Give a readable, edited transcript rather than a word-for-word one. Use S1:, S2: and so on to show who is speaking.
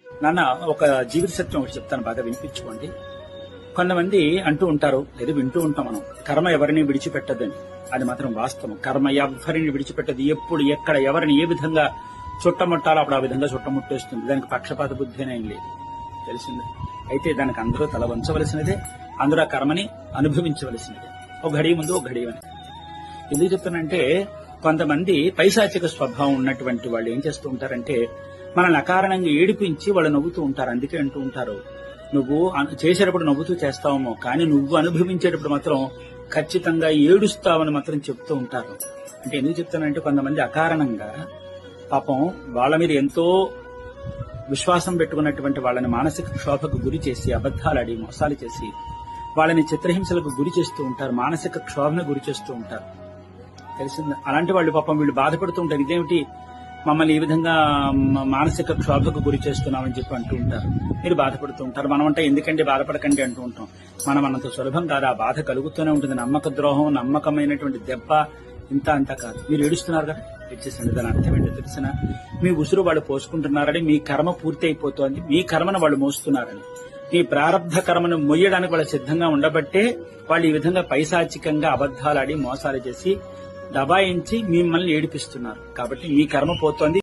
S1: నాన్న, ఒక జీవిత సత్యం ఒకటి చెప్తాను, బాగా వినిపించుకోండి. కొంతమంది అంటూ ఉంటారు, ఏదో వింటూ ఉంటాం మనం, కర్మ ఎవరిని విడిచిపెట్టదని. అది మాత్రం వాస్తవం. కర్మ ఎవరిని విడిచిపెట్టదు. ఎప్పుడు, ఎక్కడ, ఎవరిని ఏ విధంగా చుట్టముట్టాలో అప్పుడు ఆ విధంగా చుట్టముట్టేస్తుంది. దానికి పక్షపాత బుద్ధి అనేం లేదు, తెలిసిందే. అయితే దానికి అందరూ తల వంచవలసినదే, అందరూ ఆ కర్మని అనుభవించవలసినదే. ఒక ఘడియ ముందు ఒక ఘడియ వెనక. ఎందుకు చెప్తానంటే, కొంతమంది పైశాచిక స్వభావం ఉన్నటువంటి వాళ్ళు ఏం చేస్తూ ఉంటారంటే, మనల్ని అకారణంగా ఏడిపించి వాళ్ళు నవ్వుతూ ఉంటారు. అందుకే అంటూ ఉంటారు, నువ్వు చేసేటప్పుడు నవ్వుతూ చేస్తావేమో, కానీ నువ్వు అనుభవించేటప్పుడు మాత్రం ఖచ్చితంగా ఏడుస్తావని మాత్రం చెప్తూ ఉంటారు. అంటే ఎందుకు చెప్తానంటే, కొంతమంది అకారణంగా పాపం వాళ్ళ మీద ఎంతో విశ్వాసం పెట్టుకున్నటువంటి వాళ్ళని మానసిక క్షోభకు గురి చేసి, అబద్ధాలాడి మోసాలు చేసి వాళ్ళని చిత్రహింసలకు గురి చేస్తూ ఉంటారు, మానసిక క్షోభను గురి చేస్తూ ఉంటారు, తెలిసింది. అలాంటి వాళ్ళు పాపం వీళ్ళు బాధపడుతూ ఉంటారు, ఇదేమిటి మమ్మల్ని ఈ విధంగా మానసిక క్షోభకు గురి చేస్తున్నామని చెప్పి అంటూ ఉంటారు. మీరు బాధపడుతూ ఉంటారు. మనం అంటే ఎందుకంటే బాధపడకండి అంటూ ఉంటాం. మనం అన్నంత సులభం కాదు, ఆ బాధ కలుగుతూనే ఉంటుంది. నమ్మక ద్రోహం, నమ్మకమైనటువంటి దెబ్బ ఇంత అంతా కాదు. మీరు ఏడుస్తున్నారు కదా, ఇచ్చేసండి. దాని అర్థం ఏంటో తెలిసిన, మీ ఉసురు వాళ్ళు పోసుకుంటున్నారని, మీ కర్మ పూర్తి అయిపోతోంది, మీ కర్మను వాళ్ళు మోస్తున్నారని, మీ ప్రారంధ కర్మను మొయ్యడానికి వాళ్ళు సిద్ధంగా ఉండబట్టే వాళ్ళు ఈ విధంగా పైశాచికంగా అబద్ధాలాడి మోసాలు చేసి దబాయించి మిమ్మల్ని ఏడిపిస్తున్నారు. కాబట్టి మీ కర్మ పోతోంది.